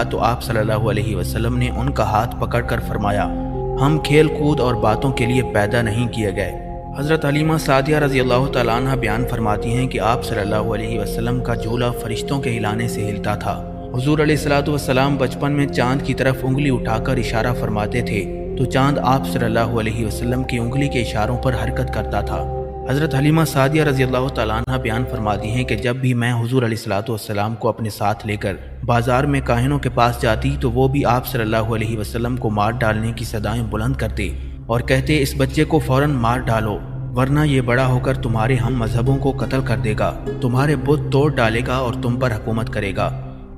تو آپ صلی اللہ علیہ وسلم نے ان کا ہاتھ پکڑ کر فرمایا، ہم کھیل کود اور باتوں کے لیے پیدا نہیں کیے گئے۔ حضرت حلیمہ سعدیہ رضی اللہ تعالیٰ عنہ بیان فرماتی ہیں کہ آپ صلی اللہ علیہ وسلم کا جھولا فرشتوں کے ہلانے سے ہلتا تھا۔ حضور علیہ الصلوۃ والسلام بچپن میں چاند کی طرف انگلی اٹھا کر اشارہ فرماتے تھے تو چاند آپ صلی اللہ علیہ وسلم کی انگلی کے اشاروں پر حرکت کرتا تھا۔ حضرت حلیمہ سعدیہ رضی اللہ تعالیٰ عنہ بیان فرماتی ہیں کہ جب بھی میں حضور علیہ الصلوۃ والسلام کو اپنے ساتھ لے کر بازار میں کاہنوں کے پاس جاتی تو وہ بھی آپ صلی اللہ علیہ وسلم کو مار ڈالنے کی صدائیں بلند کرتے اور کہتے، اس بچے کو فوراً مار ڈالو ورنہ یہ بڑا ہو کر تمہارے ہم مذہبوں کو قتل کر دے گا، تمہارے بت توڑ ڈالے گا اور تم پر حکومت کرے گا۔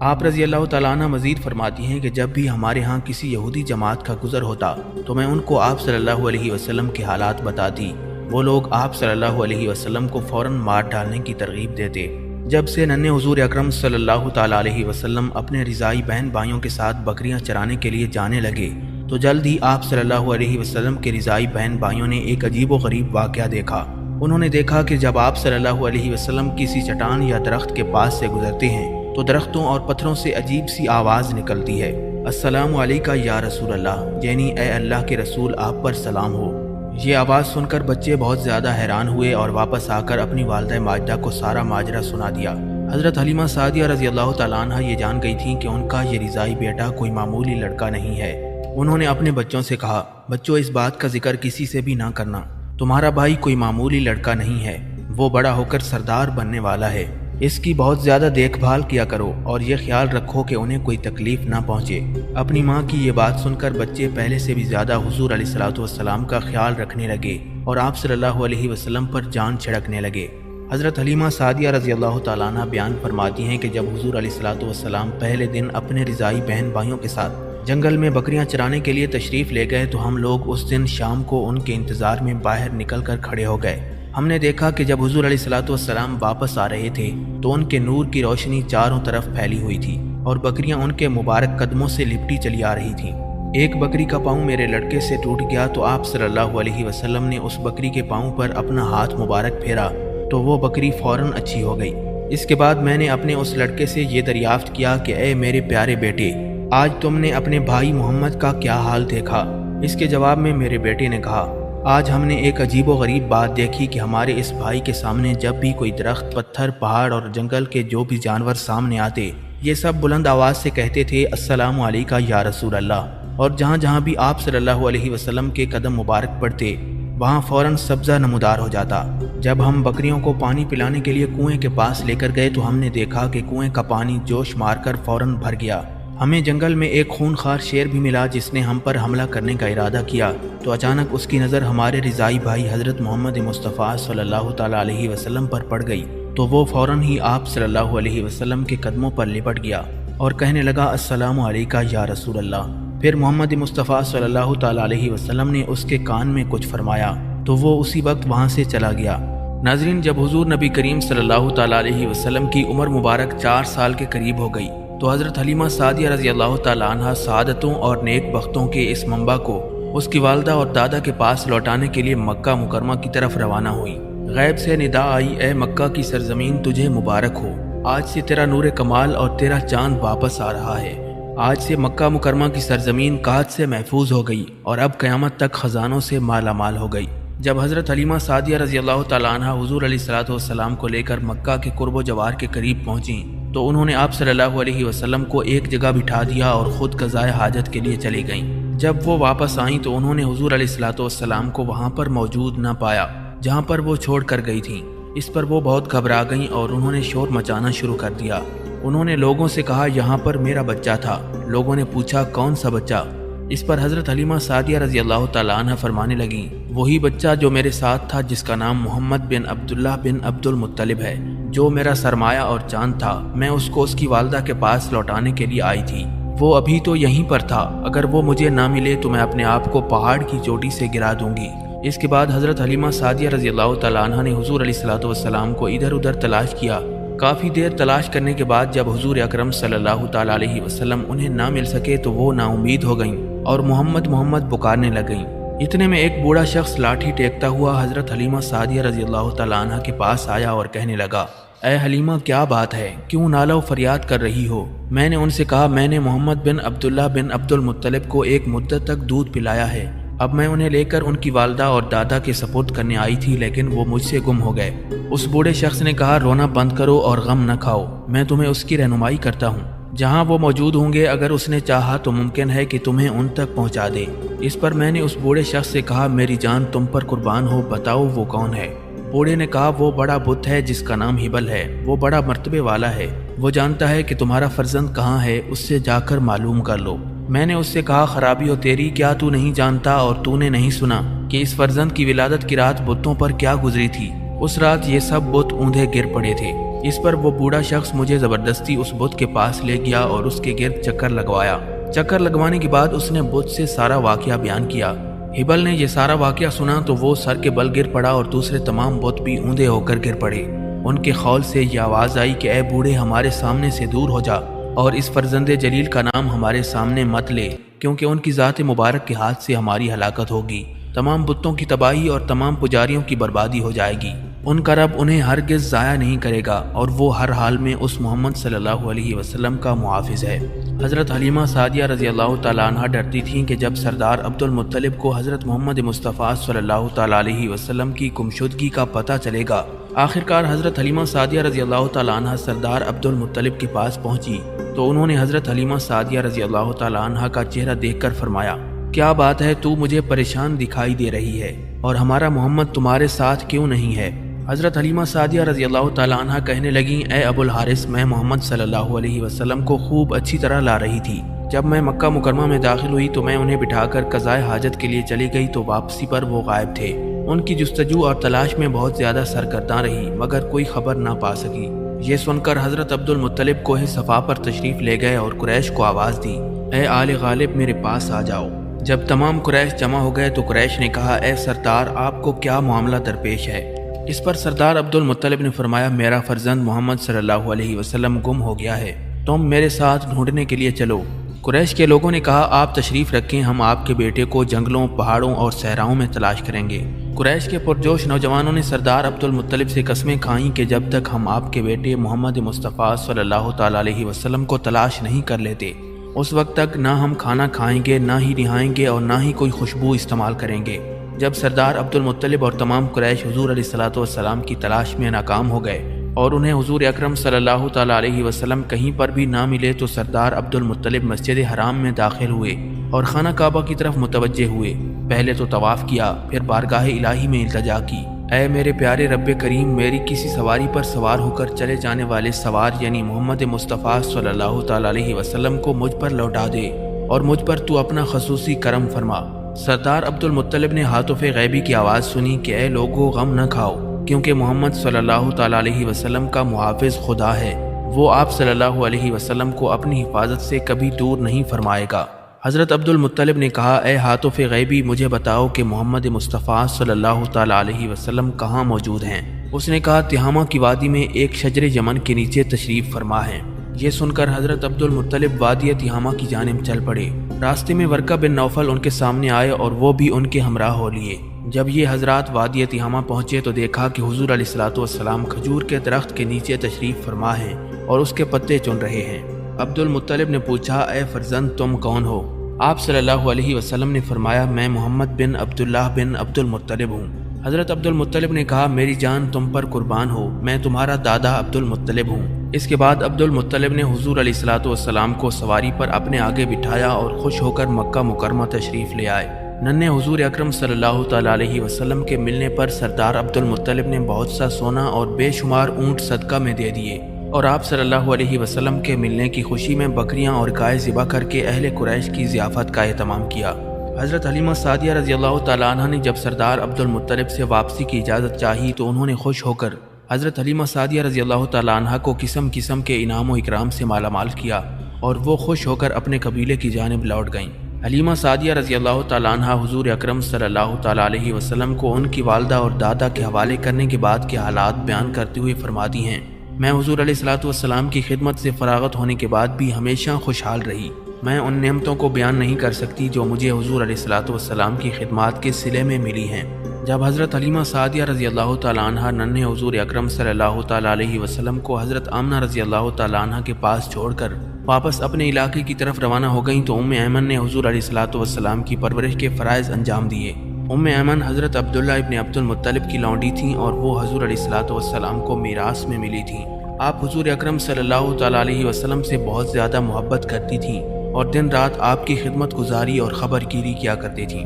آپ رضی اللہ تعالیٰ عنہ مزید فرماتی ہیں کہ جب بھی ہمارے ہاں کسی یہودی جماعت کا گزر ہوتا تو میں ان کو آپ صلی اللہ علیہ وسلم کے حالات بتاتی، وہ لوگ آپ صلی اللہ علیہ وسلم کو فوراً مار ڈالنے کی ترغیب دیتے۔ جب سے ننھے حضور اکرم صلی اللہ تعالیٰ علیہ وسلم اپنے رضائی بہن بھائیوں کے ساتھ بکریاں چرانے کے لیے جانے لگے تو جلد ہی آپ صلی اللہ علیہ وسلم کے رضائی بہن بھائیوں نے ایک عجیب و غریب واقعہ دیکھا۔ انہوں نے دیکھا کہ جب آپ صلی اللہ علیہ وسلم کسی چٹان یا درخت کے پاس سے گزرتے ہیں تو درختوں اور پتھروں سے عجیب سی آواز نکلتی ہے، السلام علیکہ یا رسول اللہ، یعنی اے اللہ کے رسول آپ پر سلام ہو۔ یہ آواز سن کر بچے بہت زیادہ حیران ہوئے اور واپس آ کر اپنی والدہ ماجدہ کو سارا ماجرا سنا دیا۔ حضرت حلیمہ سعدیہ رضی اللہ تعالیٰ عنہ یہ جان گئی تھیں کہ ان کا یہ رضائی بیٹا کوئی معمولی لڑکا نہیں ہے۔ انہوں نے اپنے بچوں سے کہا، بچوں اس بات کا ذکر کسی سے بھی نہ کرنا، تمہارا بھائی کوئی معمولی لڑکا نہیں ہے، وہ بڑا ہو کر سردار بننے والا ہے، اس کی بہت زیادہ دیکھ بھال کیا کرو اور یہ خیال رکھو کہ انہیں کوئی تکلیف نہ پہنچے۔ اپنی ماں کی یہ بات سن کر بچے پہلے سے بھی زیادہ حضور علیہ الصلوۃ والسلام کا خیال رکھنے لگے اور آپ صلی اللہ علیہ وسلم پر جان چھڑکنے لگے۔ حضرت حلیمہ سعدیہ رضی اللہ تعالیٰ عنہ بیان فرماتی ہیں کہ جب حضور علیہ الصلوۃ والسلام پہلے دن اپنے رضائی بہن بھائیوں کے ساتھ جنگل میں بکریاں چرانے کے لیے تشریف لے گئے تو ہم لوگ اس دن شام کو ان کے انتظار میں باہر نکل کر کھڑے ہو گئے۔ ہم نے دیکھا کہ جب حضور علیہ الصلوۃ والسلام واپس آ رہے تھے تو ان کے نور کی روشنی چاروں طرف پھیلی ہوئی تھی اور بکریاں ان کے مبارک قدموں سے لپٹی چلی آ رہی تھیں۔ ایک بکری کا پاؤں میرے لڑکے سے ٹوٹ گیا تو آپ صلی اللہ علیہ وسلم نے اس بکری کے پاؤں پر اپنا ہاتھ مبارک پھیرا تو وہ بکری فوراً اچھی ہو گئی۔ اس کے بعد میں نے اپنے اس لڑکے سے یہ دریافت کیا کہ اے میرے پیارے بیٹے، آج تم نے اپنے بھائی محمد کا کیا حال دیکھا؟ اس کے جواب میں میرے بیٹے نے کہا، آج ہم نے ایک عجیب و غریب بات دیکھی کہ ہمارے اس بھائی کے سامنے جب بھی کوئی درخت، پتھر، پہاڑ اور جنگل کے جو بھی جانور سامنے آتے یہ سب بلند آواز سے کہتے تھے، السلام علیکہ یا رسول اللہ، اور جہاں جہاں بھی آپ صلی اللہ علیہ وسلم کے قدم مبارک پڑتے وہاں فوراً سبزہ نمودار ہو جاتا۔ جب ہم بکریوں کو پانی پلانے کے لیے کنویں کے پاس لے کر گئے تو ہم نے دیکھا کہ کنویں کا پانی جوش مار کر فوراً بھر گیا۔ ہمیں جنگل میں ایک خونخوار شیر بھی ملا جس نے ہم پر حملہ کرنے کا ارادہ کیا تو اچانک اس کی نظر ہمارے رضائی بھائی حضرت محمد مصطفیٰ صلی اللہ تعالیٰ علیہ وسلم پر پڑ گئی تو وہ فوراً ہی آپ صلی اللہ علیہ وسلم کے قدموں پر لپٹ گیا اور کہنے لگا، السلام علیکہ یا رسول اللہ۔ پھر محمد مصطفیٰ صلی اللہ تعالیٰ علیہ وسلم نے اس کے کان میں کچھ فرمایا تو وہ اسی وقت وہاں سے چلا گیا۔ ناظرین، جب حضور نبی کریم صلی اللہ تعالیٰ علیہ وسلم کی عمر مبارک 4 سال کے قریب ہو گئی تو حضرت حلیمہ سعدیہ رضی اللہ تعالیٰ عنہ سعادتوں اور نیک بختوں کے اس منبع کو اس کی والدہ اور دادا کے پاس لوٹانے کے لیے مکہ مکرمہ کی طرف روانہ ہوئی۔ غیب سے ندا آئی، اے مکہ کی سرزمین تجھے مبارک ہو، آج سے تیرا نور کمال اور تیرا چاند واپس آ رہا ہے۔ آج سے مکہ مکرمہ کی سرزمین قحط سے محفوظ ہو گئی اور اب قیامت تک خزانوں سے مالا مال ہو گئی۔ جب حضرت حلیمہ سعدیہ رضی اللہ تعالیٰ عنہ حضور علیہ الصلوۃ والسلام کو لے کر مکہ کے قرب و جوار کے قریب پہنچیں تو انہوں نے آپ صلی اللہ علیہ وسلم کو ایک جگہ بٹھا دیا اور خود قضائے حاجت کے لیے چلی گئیں۔ جب وہ واپس آئیں تو انہوں نے حضور علیہ الصلوۃ والسلام کو وہاں پر موجود نہ پایا جہاں پر وہ چھوڑ کر گئی تھیں۔ اس پر وہ بہت گھبرا گئیں اور انہوں نے شور مچانا شروع کر دیا۔ انہوں نے لوگوں سے کہا، یہاں پر میرا بچہ تھا۔ لوگوں نے پوچھا، کون سا بچہ؟ اس پر حضرت حلیمہ سعدیہ رضی اللہ تعالیٰ عنہ فرمانے لگیں، وہی بچہ جو میرے ساتھ تھا جس کا نام محمد بن عبداللہ بن عبد المطلب ہے، جو میرا سرمایہ اور چاند تھا۔ میں اس کو اس کی والدہ کے پاس لوٹانے کے لیے آئی تھی، وہ ابھی تو یہیں پر تھا، اگر وہ مجھے نہ ملے تو میں اپنے آپ کو پہاڑ کی چوٹی سے گرا دوں گی۔ اس کے بعد حضرت حلیمہ سعدیہ رضی اللہ تعالیٰ عنہ نے حضور علیہ الصلوۃ والسلام کو ادھر ادھر تلاش کیا۔ کافی دیر تلاش کرنے کے بعد جب حضور اکرم صلی اللہ تعالیٰ علیہ وسلم انہیں نہ مل سکے تو وہ نا امید ہو گئیں اور محمد محمد پکارنے لگیں۔ اتنے میں ایک بوڑھا شخص لاٹھی ٹیکتا ہوا حضرت حلیمہ سعدیہ رضی اللہ تعالیٰ عنہ کے پاس آیا اور کہنے لگا، اے حلیمہ کیا بات ہے، کیوں نالہ و فریاد کر رہی ہو؟ میں نے ان سے کہا میں نے محمد بن عبداللہ بن عبد المطلب کو ایک مدت تک دودھ پلایا ہے، اب میں انہیں لے کر ان کی والدہ اور دادا کے سپرد کرنے آئی تھی لیکن وہ مجھ سے گم ہو گئے۔ اس بوڑھے شخص نے کہا رونا بند کرو اور غم نہ کھاؤ، میں تمہیں اس کی رہنمائی کرتا ہوں، جہاں وہ موجود ہوں گے اگر اس نے چاہا تو ممکن ہے کہ تمہیں ان تک پہنچا دے۔ اس پر میں نے اس بوڑھے شخص سے کہا میری جان تم پر قربان ہو، بتاؤ وہ کون ہے؟ بوڑھے نے کہا وہ بڑا بت ہے جس کا نام ہبل ہے، وہ بڑا مرتبے والا ہے، وہ جانتا ہے کہ تمہارا فرزند کہاں ہے، اس سے جا کر معلوم کر لو۔ میں نے اس سے کہا خرابی ہو تیری، کیا تو نہیں جانتا اور تو نے نہیں سنا کہ اس فرزند کی ولادت کی رات بتوں پر کیا گزری تھی؟ اس رات یہ سب بت اوندھے گر پڑے تھے۔ اس پر وہ بوڑھا شخص مجھے زبردستی اس بت کے پاس لے گیا اور اس کے گرد چکر لگوایا۔ چکر لگوانے کے بعد اس نے بت سے سارا واقعہ بیان کیا۔ ہبل نے یہ سارا واقعہ سنا تو وہ سر کے بل گر پڑا اور دوسرے تمام بت بھی اوندھے ہو کر گر پڑے۔ ان کے خول سے یہ آواز آئی کہ اے بوڑھے ہمارے سامنے سے دور ہو جا اور اس فرزند جلیل کا نام ہمارے سامنے مت لے، کیونکہ ان کی ذات مبارک کے ہاتھ سے ہماری ہلاکت ہوگی، تمام بتوں کی تباہی اور تمام پجاریوں کی بربادی ہو جائے گی۔ ان کا رب انہیں ہرگز ضائع نہیں کرے گا اور وہ ہر حال میں اس محمد صلی اللہ علیہ وسلم کا محافظ ہے۔ حضرت حلیمہ سعدیہ رضی اللہ تعالیٰ عنہ ڈرتی تھیں کہ جب سردار عبد المطلب کو حضرت محمد مصطفیٰ صلی اللہ تعالیٰ علیہ وسلم کی گمشدگی کا پتہ چلے گا۔ آخرکار حضرت حلیمہ سعدیہ رضی اللہ تعالیٰ عنہ سردار عبد المطلب کے پاس پہنچی تو انہوں نے حضرت حلیمہ سعدیہ رضی اللہ تعالیٰ عنہ کا چہرہ دیکھ کر فرمایا کیا بات ہے، تو مجھے پریشان دکھائی دے رہی ہے اور ہمارا محمد تمہارے ساتھ کیوں نہیں ہے؟ حضرت حلیمہ سعدیہ رضی اللہ تعالیٰ عنہ کہنے لگیں اے ابو الحارث، میں محمد صلی اللہ علیہ وسلم کو خوب اچھی طرح لا رہی تھی۔ جب میں مکہ مکرمہ میں داخل ہوئی تو میں انہیں بٹھا کر قضائے حاجت کے لیے چلی گئی تو واپسی پر وہ غائب تھے۔ ان کی جستجو اور تلاش میں بہت زیادہ سرگرداں رہی مگر کوئی خبر نہ پا سکی۔ یہ سن کر حضرت عبد المطلب کوہ صفا پر تشریف لے گئے اور قریش کو آواز دی اے آل غالب میرے پاس آ جاؤ۔ جب تمام قریش جمع ہو گئے تو قریش نے کہا اے سردار آپ کو کیا معاملہ درپیش ہے؟ اس پر سردار عبد المطلب نے فرمایا میرا فرزند محمد صلی اللہ علیہ وسلم گم ہو گیا ہے، تم میرے ساتھ ڈھونڈنے کے لیے چلو۔ قریش کے لوگوں نے کہا آپ تشریف رکھیں، ہم آپ کے بیٹے کو جنگلوں، پہاڑوں اور صحراؤں میں تلاش کریں گے۔ قریش کے پرجوش نوجوانوں نے سردار عبد المطلب سے قسمیں کھائیں کہ جب تک ہم آپ کے بیٹے محمد مصطفیٰ صلی اللہ تعالیٰ علیہ وسلم کو تلاش نہیں کر لیتے اس وقت تک نہ ہم کھانا کھائیں گے، نہ ہی نہائیں گے اور نہ ہی کوئی خوشبو استعمال کریں گے۔ جب سردار عبد المطلب اور تمام قریش حضور علیہ الصلوۃ والسلام کی تلاش میں ناکام ہو گئے اور انہیں حضور اکرم صلی اللہ تعالیٰ علیہ وسلم کہیں پر بھی نہ ملے تو سردار عبد المطلب مسجد حرام میں داخل ہوئے اور خانہ کعبہ کی طرف متوجہ ہوئے۔ پہلے تو طواف کیا، پھر بارگاہ الہی میں التجا کی اے میرے پیارے رب کریم، میری کسی سواری پر سوار ہو کر چلے جانے والے سوار یعنی محمد مصطفیٰ صلی اللہ تعالیٰ علیہ وسلم کو مجھ پر لوٹا دے اور مجھ پر تو اپنا خصوصی کرم فرما۔ سردار عبد المطلب نے ہاتف غیبی کی آواز سنی کہ اے لوگو غم نہ کھاؤ، کیونکہ محمد صلی اللہ تعالیٰ علیہ وسلم کا محافظ خدا ہے، وہ آپ صلی اللہ علیہ وسلم کو اپنی حفاظت سے کبھی دور نہیں فرمائے گا۔ حضرت عبد المطلب نے کہا اے ہاتف غیبی مجھے بتاؤ کہ محمد مصطفیٰ صلی اللہ تعالیٰ علیہ وسلم کہاں موجود ہیں؟ اس نے کہا تہامہ کی وادی میں ایک شجر یمن کے نیچے تشریف فرما ہے۔ یہ سن کر حضرت عبد المطلب وادی تہامہ کی جانب چل پڑے۔ راستے میں ورقہ بن نوفل ان کے سامنے آئے اور وہ بھی ان کے ہمراہ ہو لیے۔ جب یہ حضرات وادی تہامہ پہنچے تو دیکھا کہ حضور علیہ الصلوۃ والسلام کھجور کے درخت کے نیچے تشریف فرما ہیں اور اس کے پتے چن رہے ہیں۔ عبد المطلب نے پوچھا اے فرزند تم کون ہو؟ آپ صلی اللہ علیہ وسلم نے فرمایا میں محمد بن عبداللہ بن عبد المطلب ہوں۔ حضرت عبد المطلب نے کہا میری جان تم پر قربان ہو، میں تمہارا دادا عبد المطلب ہوں۔ اس کے بعد عبد المطلب نے حضور علیہ الصلوۃ والسلام کو سواری پر اپنے آگے بٹھایا اور خوش ہو کر مکہ مکرمہ تشریف لے آئے۔ ننھے حضور اکرم صلی اللہ تعالیٰ علیہ وسلم کے ملنے پر سردار عبد المطلب نے بہت سا سونا اور بے شمار اونٹ صدقہ میں دے دیے اور آپ صلی اللہ علیہ وسلم کے ملنے کی خوشی میں بکریاں اور گائے ذبح کر کے اہل قریش کی ضیافت کا اہتمام کیا۔ حضرت حلیمہ سعدیہ رضی اللہ تعالیٰ عنہ نے جب سردار عبد المطلب سے واپسی کی اجازت چاہی تو انہوں نے خوش ہو کر حضرت حلیمہ سعدیہ رضی اللہ تعالیٰ عنہ کو قسم قسم کے انعام و اکرام سے مالا مال کیا اور وہ خوش ہو کر اپنے قبیلے کی جانب لوٹ گئیں۔ حلیمہ سعدیہ رضی اللہ تعالیٰ عنہ حضور اکرم صلی اللہ تعالیٰ علیہ وسلم کو ان کی والدہ اور دادا کے حوالے کرنے کے بعد کے حالات بیان کرتے ہوئے فرماتی ہیں میں حضور علیہ الصلوۃ والسلام کی خدمت سے فراغت ہونے کے بعد بھی ہمیشہ خوشحال رہی۔ میں ان نعمتوں کو بیان نہیں کر سکتی جو مجھے حضور علیہ الصلوۃ والسلام کی خدمات کے صلے میں ملی ہیں۔ جب حضرت حلیمہ سعدیہ رضی اللہ تعالیٰ عنہ ننھے حضور اکرم صلی اللہ تعالیٰ علیہ وسلم کو حضرت آمنہ رضی اللہ تعالیٰ عنہ کے پاس چھوڑ کر واپس اپنے علاقے کی طرف روانہ ہو گئیں تو ایمن نے حضور علیہ الصلوۃ والسلام کی پرورش کے فرائض انجام دیے۔ ایمن حضرت عبداللہ ابن عبد المطلب کی لونڈی تھیں اور وہ حضور علیہ الصلوۃ والسلام کو میراث میں ملی تھیں۔ آپ حضور اکرم صلی اللہ تعالیٰ علیہ وسلم سے بہت زیادہ محبت کرتی تھیں اور دن رات آپ کی خدمت گزاری اور خبر گیری کیا کرتی تھیں۔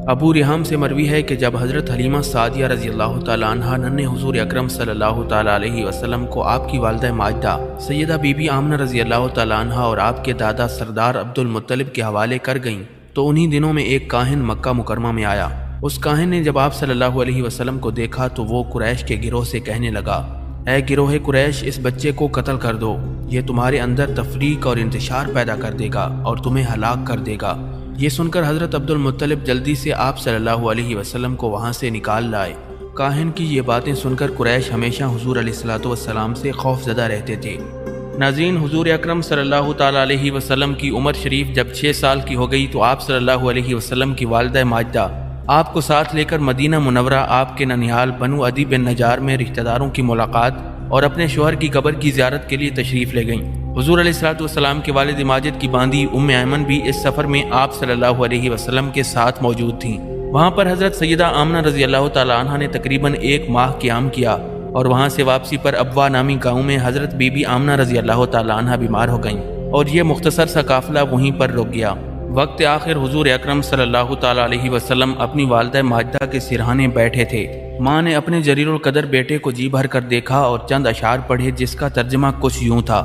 ابو ریحام سے مروی ہے کہ جب حضرت حلیمہ سعدیہ رضی اللہ تعالیٰ عنہ ننھے حضور اکرم صلی اللہ تعالیٰ علیہ وسلم کو آپ کی والدہ ماجدہ سیدہ بی بی آمنہ رضی اللہ تعالیٰ عنہ اور آپ کے دادا سردار عبد المطلب کے حوالے کر گئیں تو انہی دنوں میں ایک کاہن مکہ مکرمہ میں آیا۔ اس کاہن نے جب آپ صلی اللہ علیہ وسلم کو دیکھا تو وہ قریش کے گروہ سے کہنے لگا، اے گروہ قریش، اس بچے کو قتل کر دو، یہ تمہارے اندر تفریق اور انتشار پیدا کر دے گا اور تمہیں ہلاک کر دے گا۔ یہ سن کر حضرت عبد المطلب جلدی سے آپ صلی اللہ علیہ وسلم کو وہاں سے نکال لائے۔ کاہن کی یہ باتیں سن کر قریش ہمیشہ حضور علیہ الصلوۃ والسلام سے خوف زدہ رہتے تھے۔ ناظرین، حضور اکرم صلی اللہ تعالیٰ علیہ وسلم کی عمر شریف جب 6 سال کی ہو گئی تو آپ صلی اللہ علیہ وسلم کی والدہ ماجدہ آپ کو ساتھ لے کر مدینہ منورہ آپ کے ننیال بنو عدی بن نجار میں رشتہ داروں کی ملاقات اور اپنے شوہر کی قبر کی زیارت کے لیے تشریف لے گئیں۔ حضور علیہ الصلوۃ والسلام کے والد ماجد کی باندی ایمن بھی اس سفر میں آپ صلی اللہ علیہ وسلم کے ساتھ موجود تھیں۔ وہاں پر حضرت سیدہ آمنہ رضی اللہ تعالیٰ عنہ نے تقریباً 1 ماہ قیام کیا اور وہاں سے واپسی پر ابوا نامی گاؤں میں حضرت بی بی آمنہ رضی اللہ تعالیٰ عنہ بیمار ہو گئیں اور یہ مختصر سا قافلہ وہیں پر رک گیا۔ وقت آخر حضور اکرم صلی اللہ تعالیٰ علیہ وسلم اپنی والدہ ماجدہ کے سرہانے بیٹھے تھے۔ ماں نے اپنے جلیل القدر بیٹے کو جی بھر کر دیکھا اور چند اشعار پڑھے جس کا ترجمہ کچھ یوں تھا،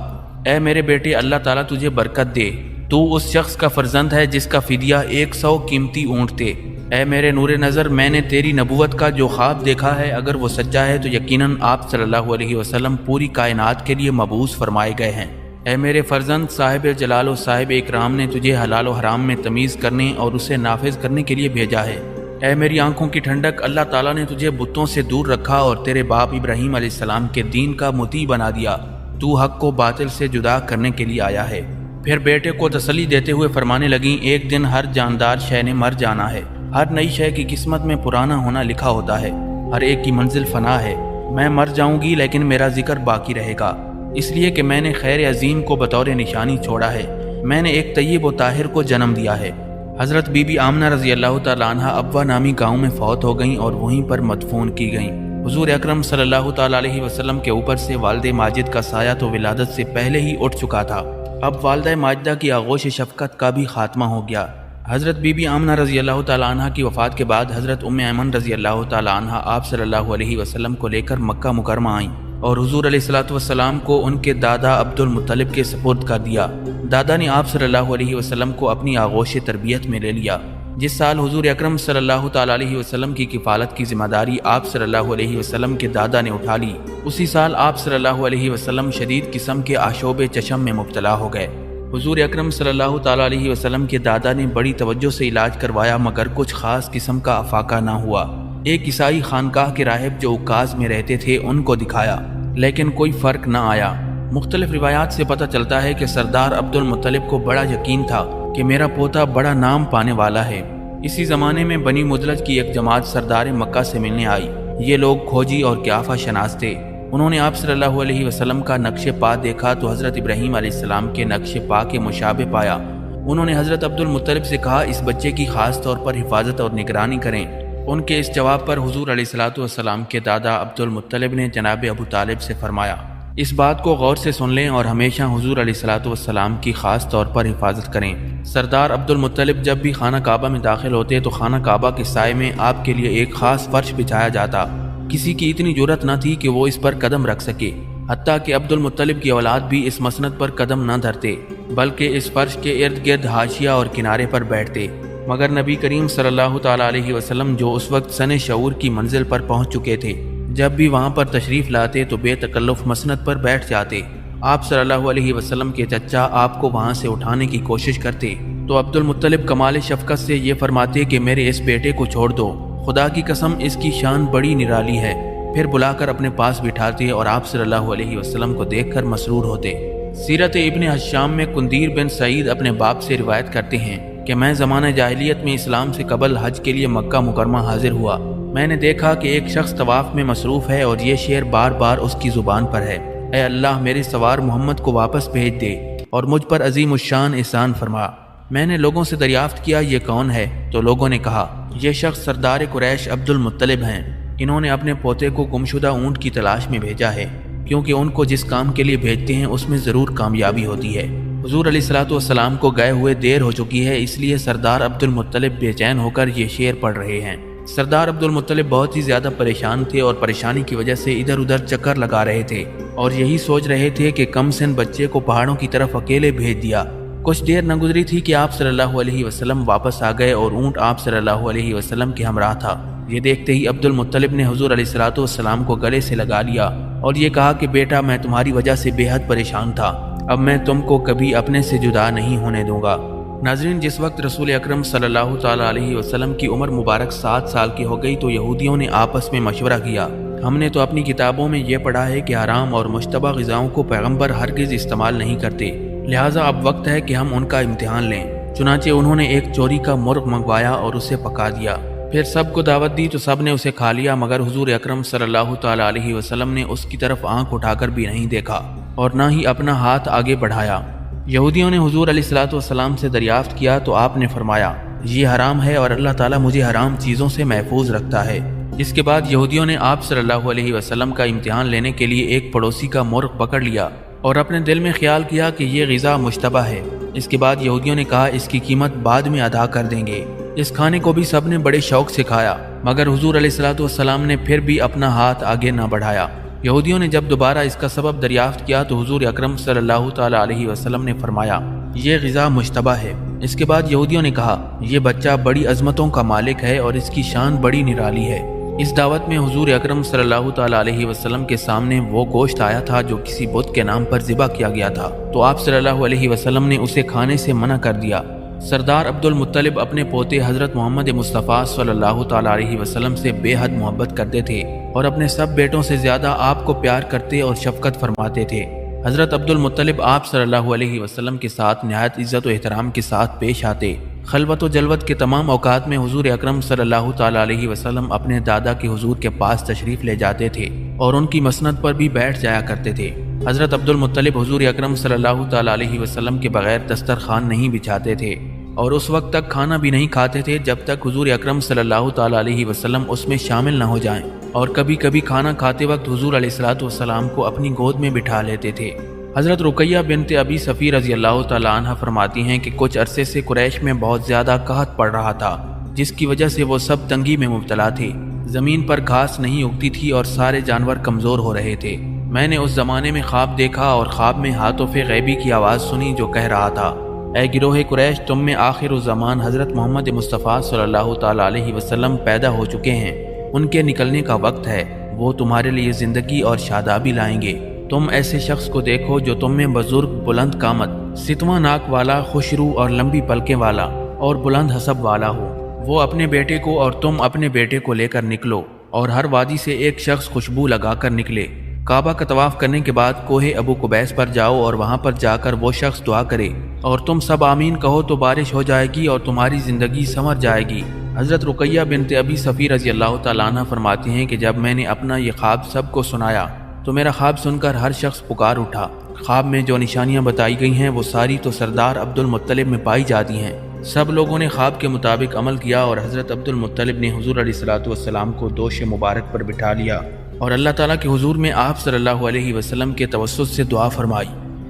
اے میرے بیٹے، اللہ تعالیٰ تجھے برکت دے، تو اس شخص کا فرزند ہے جس کا فدیہ 100 قیمتی اونٹ تھے۔ اے میرے نور نظر، میں نے تیری نبوت کا جو خواب دیکھا ہے اگر وہ سچا ہے تو یقیناً آپ صلی اللہ علیہ وسلم پوری کائنات کے لیے مبعوث فرمائے گئے ہیں۔ اے میرے فرزند، صاحب جلال و صاحب اکرام نے تجھے حلال و حرام میں تمیز کرنے اور اسے نافذ کرنے کے لیے بھیجا ہے۔ اے میری آنکھوں کی ٹھنڈک، اللہ تعالیٰ نے تجھے بتوں سے دور رکھا اور تیرے باپ ابراہیم علیہ السلام کے دین کا مطیع بنا دیا۔ تو حق کو باطل سے جدا کرنے کے لیے آیا ہے۔ پھر بیٹے کو تسلی دیتے ہوئے فرمانے لگیں، ایک دن ہر جاندار شے نے مر جانا ہے، ہر نئی شے کی قسمت میں پرانا ہونا لکھا ہوتا ہے، ہر ایک کی منزل فنا ہے۔ میں مر جاؤں گی لیکن میرا ذکر باقی رہے گا، اس لیے کہ میں نے خیر عظیم کو بطور نشانی چھوڑا ہے، میں نے ایک طیب و طاہر کو جنم دیا ہے۔ حضرت بی بی آمنہ رضی اللہ تعالیٰ عنہ ابوا نامی گاؤں میں فوت ہو گئیں اور وہیں پر مدفون کی گئیں۔ حضور اکرم صلی اللہ تعالیٰ علیہ وسلم کے اوپر سے والد ماجد کا سایہ تو ولادت سے پہلے ہی اٹھ چکا تھا، اب والدہ ماجدہ کی آغوش شفقت کا بھی خاتمہ ہو گیا۔ حضرت بی بی آمنہ رضی اللہ تعالیٰ عنہ کی وفات کے بعد حضرت ایمن رضی اللہ تعالیٰ عنہ آپ صلی اللہ علیہ وسلم کو لے کر مکہ مکرمہ آئیں اور حضور علیہ الصلوۃ والسلام کو ان کے دادا عبد المطلب کے سپرد کر دیا۔ دادا نے آپ صلی اللہ علیہ وسلم کو اپنی آغوش تربیت میں لے لیا۔ جس سال حضور اکرم صلی اللہ تعالیٰ علیہ وسلم کی کفالت کی ذمہ داری آپ صلی اللہ علیہ وسلم کے دادا نے اٹھا لی، اسی سال آپ صلی اللہ علیہ وسلم شدید قسم کے آشوب چشم میں مبتلا ہو گئے۔ حضور اکرم صلی اللہ تعالیٰ علیہ وسلم کے دادا نے بڑی توجہ سے علاج کروایا مگر کچھ خاص قسم کا افاقہ نہ ہوا۔ ایک عیسائی خانقاہ کے راہب جو عکاظ میں رہتے تھے ان کو دکھایا لیکن کوئی فرق نہ آیا۔ مختلف روایات سے پتہ چلتا ہے کہ سردار عبد المطلب کو بڑا یقین تھا کہ میرا پوتا بڑا نام پانے والا ہے۔ اسی زمانے میں بنی مدلج کی ایک جماعت سردار مکہ سے ملنے آئی۔ یہ لوگ کھوجی اور قیافہ شناس تھے۔ انہوں نے آپ صلی اللہ علیہ وسلم کا نقش پا دیکھا تو حضرت ابراہیم علیہ السلام کے نقش پا کے مشابہ پایا۔ انہوں نے حضرت عبد المطلب سے کہا اس بچے کی خاص طور پر حفاظت اور نگرانی کریں۔ ان کے اس جواب پر حضور علیہ الصلوۃ والسلام کے دادا عبد المطلب نے جناب ابو طالب سے فرمایا اس بات کو غور سے سن لیں اور ہمیشہ حضور علیہ الصلوۃ والسلام کی خاص طور پر حفاظت کریں۔ سردار عبد المطلب جب بھی خانہ کعبہ میں داخل ہوتے تو خانہ کعبہ کے سائے میں آپ کے لیے ایک خاص فرش بچھایا جاتا۔ کسی کی اتنی جرأت نہ تھی کہ وہ اس پر قدم رکھ سکے، حتیٰ کہ عبد المطلب کی اولاد بھی اس مسند پر قدم نہ دھرتے بلکہ اس فرش کے ارد گرد حاشیہ اور کنارے پر بیٹھتے۔ مگر نبی کریم صلی اللہ تعالیٰ علیہ وسلم جو اس وقت سن شعور کی منزل پر پہنچ چکے تھے، جب بھی وہاں پر تشریف لاتے تو بے تکلف مسند پر بیٹھ جاتے۔ آپ صلی اللہ علیہ وسلم کے چچا آپ کو وہاں سے اٹھانے کی کوشش کرتے تو عبد المطلب کمال شفقت سے یہ فرماتے کہ میرے اس بیٹے کو چھوڑ دو، خدا کی قسم اس کی شان بڑی نرالی ہے۔ پھر بلا کر اپنے پاس بٹھاتے اور آپ صلی اللہ علیہ وسلم کو دیکھ کر مسرور ہوتے۔ سیرت ابن حشام میں کندیر بن سعید اپنے باپ سے روایت کرتے ہیں کہ میں زمانہ جاہلیت میں اسلام سے قبل حج کے لیے مکہ مکرمہ حاضر ہوا میں نے دیکھا کہ ایک شخص طواف میں مصروف ہے اور یہ شعر بار بار اس کی زبان پر ہے، اے اللہ میرے سوار محمد کو واپس بھیج دے اور مجھ پر عظیم الشان احسان فرما۔ میں نے لوگوں سے دریافت کیا یہ کون ہے؟ تو لوگوں نے کہا یہ شخص سردار قریش عبد المطلب ہیں، انہوں نے اپنے پوتے کو گمشدہ اونٹ کی تلاش میں بھیجا ہے، کیونکہ ان کو جس کام کے لیے بھیجتے ہیں اس میں ضرور کامیابی ہوتی ہے۔ حضور علیہ الصلوۃ والسلام کو گئے ہوئے دیر ہو چکی ہے، اس لیے سردار عبد المطلب بے چین ہو کر یہ شعر پڑھ رہے ہیں۔ سردار عبد المطلب بہت ہی زیادہ پریشان تھے اور پریشانی کی وجہ سے ادھر ادھر چکر لگا رہے تھے اور یہی سوچ رہے تھے کہ کم سن بچے کو پہاڑوں کی طرف اکیلے بھیج دیا۔ کچھ دیر نہ گزری تھی کہ آپ صلی اللہ علیہ وسلم واپس آ گئے اور اونٹ آپ صلی اللہ علیہ وسلم کے ہمراہ تھا۔ یہ دیکھتے ہی عبد المطلب نے حضور علیہ الصلوۃ والسلام کو گلے سے لگا لیا اور یہ کہا کہ بیٹا میں تمہاری وجہ سے بے حد پریشان تھا، اب میں تم کو کبھی اپنے سے جدا نہیں ہونے دوں گا۔ ناظرین، جس وقت رسول اکرم صلی اللہ تعالی علیہ وسلم کی عمر مبارک 7 سال کی ہو گئی تو یہودیوں نے آپس میں مشورہ کیا، ہم نے تو اپنی کتابوں میں یہ پڑھا ہے کہ حرام اور مشتبہ غذاؤں کو پیغمبر ہرگز استعمال نہیں کرتے، لہٰذا اب وقت ہے کہ ہم ان کا امتحان لیں۔ چنانچہ انہوں نے ایک چوری کا مرغ منگوایا اور اسے پکا دیا، پھر سب کو دعوت دی تو سب نے اسے کھا لیا، مگر حضور اکرم صلی اللہ تعالی علیہ وسلم نے اس کی طرف آنکھ اٹھا کر بھی نہیں دیکھا اور نہ ہی اپنا ہاتھ آگے بڑھایا۔ یہودیوں نے حضور علیہ الصلوۃ والسلام سے دریافت کیا تو آپ نے فرمایا یہ حرام ہے اور اللہ تعالیٰ مجھے حرام چیزوں سے محفوظ رکھتا ہے۔ اس کے بعد یہودیوں نے آپ صلی اللہ علیہ وسلم کا امتحان لینے کے لیے ایک پڑوسی کا مرغ پکڑ لیا اور اپنے دل میں خیال کیا کہ یہ غذا مشتبہ ہے۔ اس کے بعد یہودیوں نے کہا اس کی قیمت بعد میں ادا کر دیں گے۔ اس کھانے کو بھی سب نے بڑے شوق سے کھایا، مگر حضور علیہ الصلوۃ والسلام نے پھر بھی اپنا ہاتھ آگے نہ بڑھایا۔ یہودیوں نے جب دوبارہ اس کا سبب دریافت کیا تو حضور اکرم صلی اللہ تعالی علیہ وسلم نے فرمایا یہ غذا مشتبہ ہے۔ اس کے بعد یہودیوں نے کہا یہ بچہ بڑی عظمتوں کا مالک ہے اور اس کی شان بڑی نرالی ہے۔ اس دعوت میں حضور اکرم صلی اللہ تعالی علیہ وسلم کے سامنے وہ گوشت آیا تھا جو کسی بت کے نام پر ذبح کیا گیا تھا، تو آپ صلی اللہ علیہ وسلم نے اسے کھانے سے منع کر دیا۔ سردار عبد المطلب اپنے پوتے حضرت محمد مصطفیٰ صلی اللہ تعالی علیہ وسلم سے بے حد محبت کرتے تھے اور اپنے سب بیٹوں سے زیادہ آپ کو پیار کرتے اور شفقت فرماتے تھے۔ حضرت عبد المطلب آپ صلی اللہ علیہ وسلم کے ساتھ نہایت عزت و احترام کے ساتھ پیش آتے۔ خلوت و جلوت کے تمام اوقات میں حضور اکرم صلی اللہ تعالی علیہ وسلم اپنے دادا کے حضور کے پاس تشریف لے جاتے تھے اور ان کی مسند پر بھی بیٹھ جایا کرتے تھے۔ حضرت عبد المطلب حضور اکرم صلی اللہ تعالی علیہ وسلم کے بغیر دسترخوان نہیں بچھاتے تھے اور اس وقت تک کھانا بھی نہیں کھاتے تھے جب تک حضور اکرم صلی اللہ تعالی علیہ وسلم اس میں شامل نہ ہو جائیں، اور کبھی کبھی کھانا کھاتے وقت حضور علیہ الصلوۃ والسلام کو اپنی گود میں بٹھا لیتے تھے۔ حضرت رقیہ بنت ابی صفی رضی اللہ تعالی عنہ فرماتی ہیں کہ کچھ عرصے سے قریش میں بہت زیادہ قحط پڑ رہا تھا، جس کی وجہ سے وہ سب تنگی میں مبتلا تھے۔ زمین پر گھاس نہیں اگتی تھی اور سارے جانور کمزور ہو رہے تھے۔ میں نے اس زمانے میں خواب دیکھا اور خواب میں ہاتف غیبی کی آواز سنی جو کہہ رہا تھا اے گروہ قریش، تم میں آخر الزمان حضرت محمد مصطفیٰ صلی اللہ تعالی علیہ وسلم پیدا ہو چکے ہیں، ان کے نکلنے کا وقت ہے، وہ تمہارے لیے زندگی اور شادابی لائیں گے۔ تم ایسے شخص کو دیکھو جو تم میں بزرگ، بلند قامت، ستواں ناک والا، خوش رو اور لمبی پلکیں والا اور بلند حسب والا ہو۔ وہ اپنے بیٹے کو اور تم اپنے بیٹے کو لے کر نکلو اور ہر وادی سے ایک شخص خوشبو لگا کر نکلے۔ کعبہ کا طواف کرنے کے بعد کوہ ابو قبیس پر جاؤ اور وہاں پر جا کر وہ شخص دعا کرے اور تم سب آمین کہو تو بارش ہو جائے گی اور تمہاری زندگی سنور جائے گی۔ حضرت رقیہ بنت ابی صفی رضی اللہ تعالیٰ عنہ فرماتی ہیں کہ جب میں نے اپنا یہ خواب سب کو سنایا تو میرا خواب سن کر ہر شخص پکار اٹھا۔ خواب میں جو نشانیاں بتائی گئی ہیں وہ ساری تو سردار عبد المطلب میں پائی جاتی ہیں۔ سب لوگوں نے خواب کے مطابق عمل کیا اور حضرت عبد المطلب نے حضور علیہ الصلوۃ والسلام کو دوش مبارک پر بٹھا لیا اور اللہ تعالیٰ کے حضور میں آپ صلی اللہ علیہ وسلم کے توسط سے دعا فرمائی۔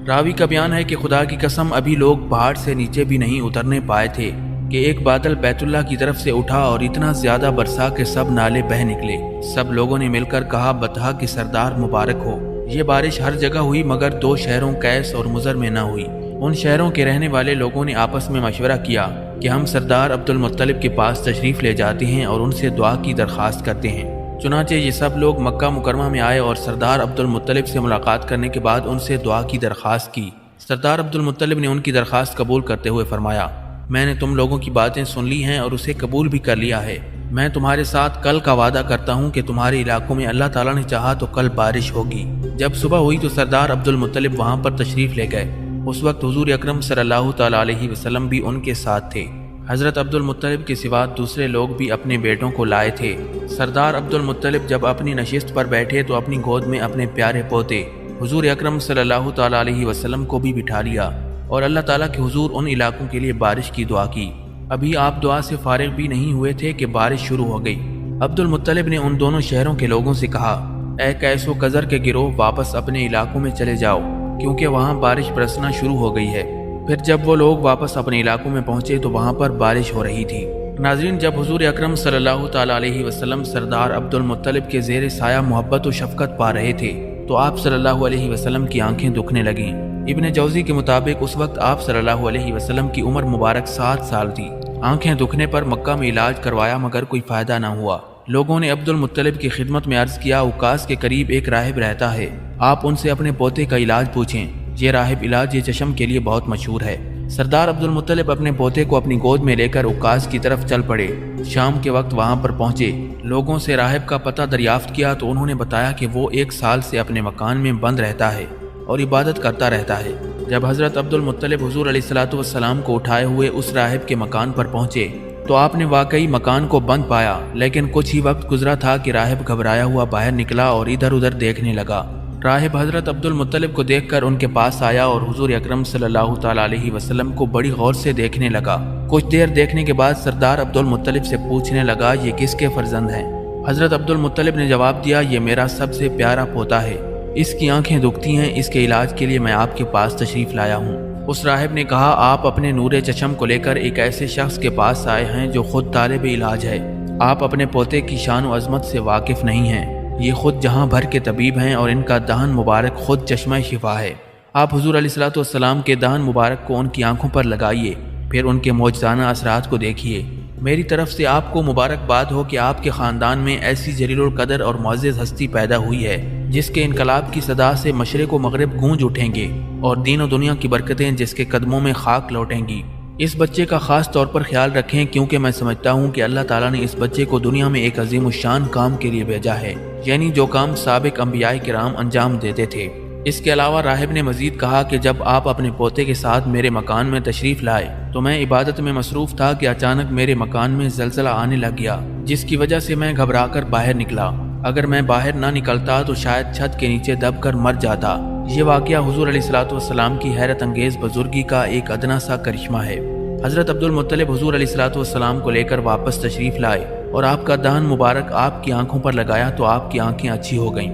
راوی کا بیان ہے کہ خدا کی قسم ابھی لوگ پہاڑ سے نیچے بھی نہیں اترنے پائے تھے کہ ایک بادل بیت اللہ کی طرف سے اٹھا اور اتنا زیادہ برسا کہ سب نالے بہہ نکلے۔ سب لوگوں نے مل کر کہا بطحا کہ سردار مبارک ہو۔ یہ بارش ہر جگہ ہوئی مگر 2 شہروں قیس اور مضر میں نہ ہوئی۔ ان شہروں کے رہنے والے لوگوں نے آپس میں مشورہ کیا کہ ہم سردار عبد المطلب کے پاس تشریف لے جاتے ہیں اور ان سے دعا کی درخواست کرتے ہیں۔ چنانچہ یہ سب لوگ مکہ مکرمہ میں آئے اور سردار عبد المطلب سے ملاقات کرنے کے بعد ان سے دعا کی درخواست کی۔ سردار عبد المطلب نے ان کی درخواست قبول کرتے ہوئے فرمایا میں نے تم لوگوں کی باتیں سن لی ہیں اور اسے قبول بھی کر لیا ہے۔ میں تمہارے ساتھ کل کا وعدہ کرتا ہوں کہ تمہارے علاقوں میں اللہ تعالیٰ نے چاہا تو کل بارش ہوگی۔ جب صبح ہوئی تو سردار عبد المطلب وہاں پر تشریف لے گئے۔ اس وقت حضور اکرم صلی اللہ تعالی علیہ وسلم بھی ان کے ساتھ تھے۔ حضرت عبد المطلب کے سوا دوسرے لوگ بھی اپنے بیٹوں کو لائے تھے۔ سردار عبد المطلب جب اپنی نشست پر بیٹھے تو اپنی گود میں اپنے پیارے پوتے حضور اکرم صلی اللہ تعالیٰ علیہ وسلم کو بھی بٹھا لیا اور اللہ تعالیٰ کے حضور ان علاقوں کے لیے بارش کی دعا کی۔ ابھی آپ دعا سے فارغ بھی نہیں ہوئے تھے کہ بارش شروع ہو گئی۔ عبد المطلب نے ان دونوں شہروں کے لوگوں سے کہا، اے قیس و قزر کے گروہ، واپس اپنے علاقوں میں چلے جاؤ کیونکہ وہاں بارش برسنا شروع ہو گئی ہے۔ پھر جب وہ لوگ واپس اپنے علاقوں میں پہنچے تو وہاں پر بارش ہو رہی تھی۔ ناظرین، جب حضور اکرم صلی اللہ تعالیٰ علیہ وسلم سردار عبد المطلب کے زیر سایہ محبت و شفقت پا رہے تھے تو آپ صلی اللہ علیہ وسلم کی آنکھیں دکھنے لگیں۔ ابن جوزی کے مطابق اس وقت آپ صلی اللہ علیہ وسلم کی عمر مبارک 7 سال تھی۔ آنکھیں دکھنے پر مکہ میں علاج کروایا مگر کوئی فائدہ نہ ہوا۔ لوگوں نے عبد المطلب کی خدمت میں عرض کیا، اوقاس کے قریب ایک راہب رہتا ہے، آپ ان سے اپنے پوتے کا علاج پوچھیں، یہ راہب علاج چشم کے لیے بہت مشہور ہے۔ سردار عبد المطلب اپنے پوتے کو اپنی گود میں لے کر اوقاس کی طرف چل پڑے۔ شام کے وقت وہاں پر پہنچے، لوگوں سے راہب کا پتہ دریافت کیا تو انہوں نے بتایا کہ وہ 1 سال سے اپنے مکان میں بند رہتا ہے اور عبادت کرتا رہتا ہے۔ جب حضرت عبد المطلب حضور علیہ الصلوۃ والسلام کو اٹھائے ہوئے اس راہب کے مکان پر پہنچے تو آپ نے واقعی مکان کو بند پایا، لیکن کچھ ہی وقت گزرا تھا کہ راہب گھبرایا ہوا باہر نکلا اور ادھر ادھر دیکھنے لگا۔ راہب حضرت عبد المطلب کو دیکھ کر ان کے پاس آیا اور حضور اکرم صلی اللہ تعالیٰ علیہ وسلم کو بڑی غور سے دیکھنے لگا۔ کچھ دیر دیکھنے کے بعد سردار عبد المطلب سے پوچھنے لگا، یہ کس کے فرزند ہیں؟ حضرت عبد المطلب نے جواب دیا، یہ میرا سب سے پیارا پوتا ہے، اس کی آنکھیں دکھتی ہیں، اس کے علاج کے لیے میں آپ کے پاس تشریف لایا ہوں۔ اس راہب نے کہا، آپ اپنے نور چشم کو لے کر ایک ایسے شخص کے پاس آئے ہیں جو خود طالب علاج ہے۔ آپ اپنے پوتے کی شان و عظمت سے واقف نہیں ہیں، یہ خود جہاں بھر کے طبیب ہیں اور ان کا دہن مبارک خود چشمہ شفا ہے۔ آپ حضور علیہ الصلوۃ والسلام کے دہن مبارک کو ان کی آنکھوں پر لگائیے، پھر ان کے معجزانہ اثرات کو دیکھیے۔ میری طرف سے آپ کو مبارکباد ہو کہ آپ کے خاندان میں ایسی جلیل القدر اور معزز ہستی پیدا ہوئی ہے جس کے انقلاب کی صدا سے مشرق و مغرب گونج اٹھیں گے اور دین و دنیا کی برکتیں جس کے قدموں میں خاک لوٹیں گی۔ اس بچے کا خاص طور پر خیال رکھیں کیونکہ میں سمجھتا ہوں کہ اللہ تعالیٰ نے اس بچے کو دنیا میں ایک عظیم الشان کام کے لیے بھیجا ہے، یعنی جو کام سابق انبیاء کرام انجام دیتے تھے۔ اس کے علاوہ راہب نے مزید کہا کہ جب آپ اپنے پوتے کے ساتھ میرے مکان میں تشریف لائے تو میں عبادت میں مصروف تھا کہ اچانک میرے مکان میں زلزلہ آنے لگ گیا، جس کی وجہ سے میں گھبرا کر باہر نکلا۔ اگر میں باہر نہ نکلتا تو شاید چھت کے نیچے دب کر مر جاتا۔ یہ واقعہ حضور علیہ الصلوۃ والسلام کی حیرت انگیز بزرگی کا ایک ادنا سا کرشمہ ہے۔ حضرت عبد المطلب حضور علیہ الصلوۃ والسلام کو لے کر واپس تشریف لائے اور آپ کا دہن مبارک آپ کی آنکھوں پر لگایا تو آپ کی آنکھیں اچھی ہو گئیں۔